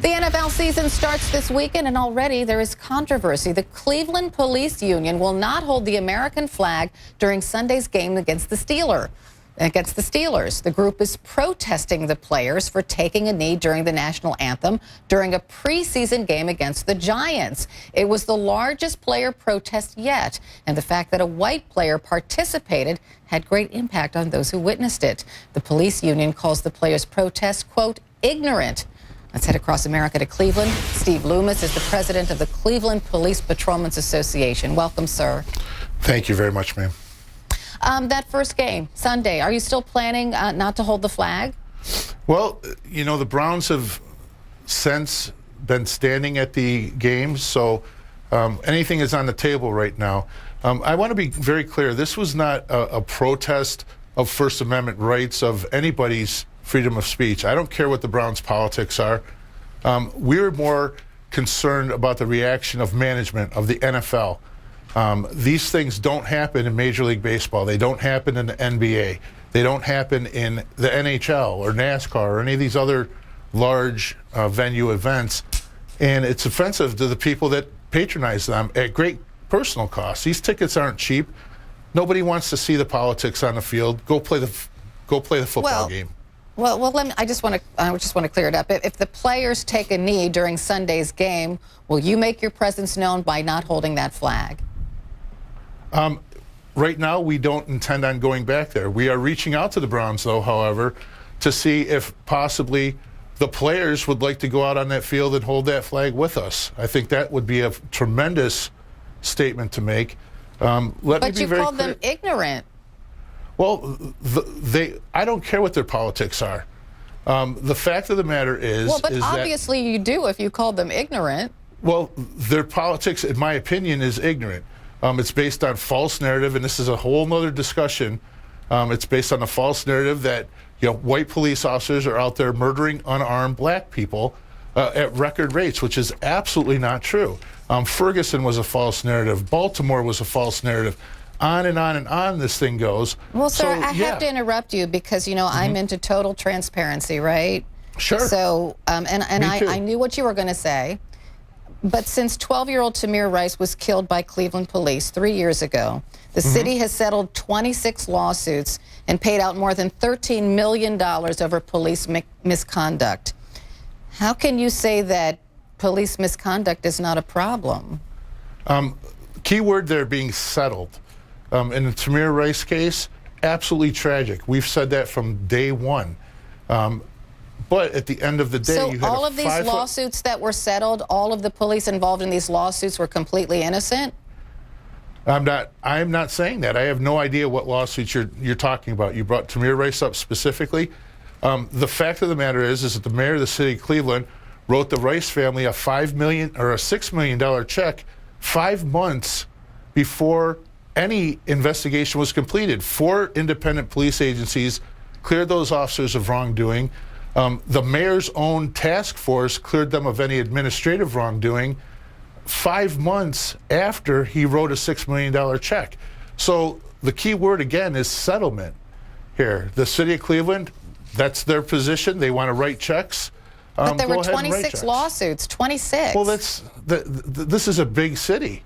The NFL season starts this weekend, and already there is controversy. The Cleveland Police Union will not hold the American flag during Sunday's game against the Steelers. The group is protesting the players for taking a knee during the National Anthem during a preseason game against the Giants. It was the largest player protest yet, and the fact that a white player participated had great impact on those who witnessed it. The police union calls the players' protest, quote, ignorant. Let's head across America to Cleveland. Steve Loomis is the president of the Cleveland Police Patrolmen's Association. Welcome, sir. Thank you very much, ma'am. That first game, Sunday, are you still planning not to hold the flag? Well, you know, the Browns have since been standing at the games, so anything is on the table right now. I want to be very clear. This was not a protest of First Amendment rights of anybody's freedom of speech. I don't care what the Browns' politics are. We're more concerned about the reaction of management of the NFL. These things don't happen in Major League Baseball. They don't happen in the NBA. They don't happen in the NHL or NASCAR or any of these other large venue events. And it's offensive to the people that patronize them at great personal cost. These tickets aren't cheap. Nobody wants to see the politics on the field. Go play the football game. Well, I just want to clear it up. If the players take a knee during Sunday's game, will you make your presence known by not holding that flag? Right now, we don't intend on going back there. We are reaching out to the Browns, though, however, to see if possibly the players would like to go out on that field and hold that flag with us. I think that would be a tremendous statement to make. But you called them ignorant. Well, I don't care what their politics are. The fact of the matter is... Well, but obviously you do if you called them ignorant. Well, their politics, in my opinion, is ignorant. It's based on false narrative, and this is a whole other discussion. It's based on a false narrative that white police officers are out there murdering unarmed black people at record rates, which is absolutely not true. Ferguson was a false narrative. Baltimore was a false narrative. On and on and on this thing goes. Well, sir, I have to interrupt you because, I'm into total transparency, right? Sure. So, I knew what you were going to say. But since 12-year-old Tamir Rice was killed by Cleveland police 3 years ago, the city has settled 26 lawsuits and paid out more than $13 million over police misconduct. How can you say that police misconduct is not a problem? Key word there being settled. In the Tamir Rice case, absolutely tragic. We've said that from day one. But at the end of the day, so you had all of these lawsuits that were settled, all of the police involved in these lawsuits were completely innocent? I'm not saying that. I have no idea what lawsuits you're talking about. You brought Tamir Rice up specifically. The fact of the matter is that the mayor of the city of Cleveland wrote the Rice family a $5 million or a $6 million check 5 months before any investigation was completed. 4 independent police agencies cleared those officers of wrongdoing. The mayor's own task force cleared them of any administrative wrongdoing 5 months after he wrote a $6 million check. So the key word, again, is settlement here. The city of Cleveland, that's their position. They want to write checks. But there were 26 lawsuits, 26. Well, this is a big city.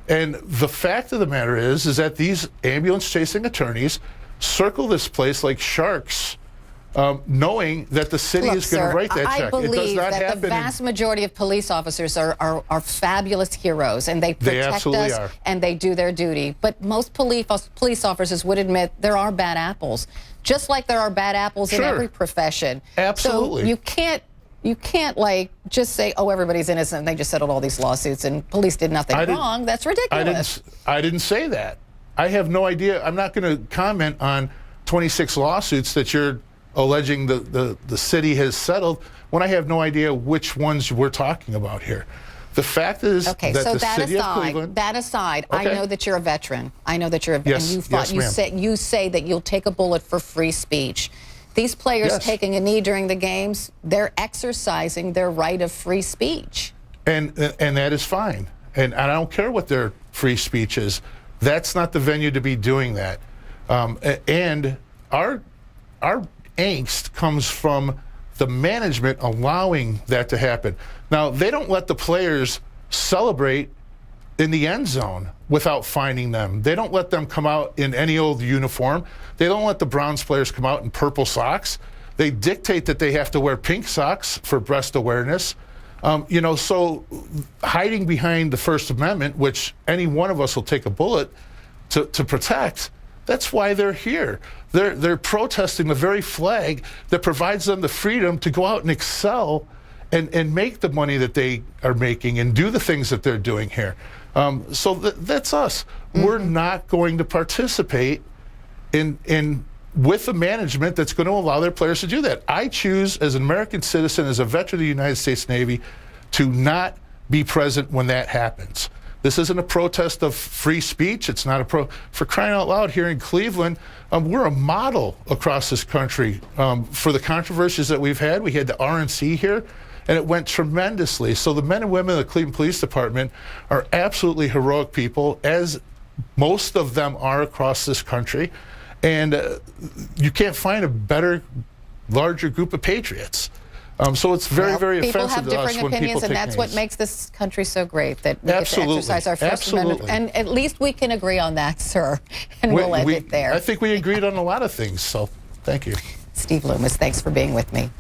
And the fact of the matter is that these ambulance-chasing attorneys circle this place like sharks, knowing that the city is going to write that check. I believe that the vast majority of police officers are fabulous heroes, and they protect us, and they do their duty. But most police officers would admit there are bad apples, just like there are bad apples in every profession. Absolutely. So you can't like just say, oh, everybody's innocent, and they just settled all these lawsuits and police did nothing wrong. That's ridiculous. I didn't say that. I have no idea. I'm not going to comment on 26 lawsuits that you're alleging the city has settled when I have no idea which ones we're talking about here. The fact is that the city of Cleveland... That aside, I know that you're a veteran. I know that you're a veteran. Yes, you say that you'll take a bullet for free speech. These players taking a knee during the games, they're exercising their right of free speech. And that is fine. And I don't care what their free speech is. That's not the venue to be doing that. And our angst comes from the management allowing that to happen. Now, they don't let the players celebrate in the end zone without finding them. They don't let them come out in any old uniform. They don't let the Browns players come out in purple socks. They dictate that they have to wear pink socks for breast awareness. So hiding behind the First Amendment, which any one of us will take a bullet to protect, that's why they're here. They're protesting the very flag that provides them the freedom to go out and excel and make the money that they are making and do the things that they're doing here. That's us. Mm-hmm. We're not going to participate in with a management that's going to allow their players to do that. I choose, as an American citizen, as a veteran of the United States Navy, to not be present when that happens. This isn't a protest of free speech. It's not for crying out loud, here in Cleveland, we're a model across this country for the controversies that we've had. We had the RNC here, and it went tremendously. So the men and women of the Cleveland Police Department are absolutely heroic people, as most of them are across this country. And you can't find a better, larger group of patriots. So it's very, very offensive to us when people take names. People have different opinions, and that's what makes this country so great, that we get to exercise our First Amendment. And at least we can agree on that, sir, and we'll end it there. I think we agreed on a lot of things, so thank you. Steve Loomis, thanks for being with me.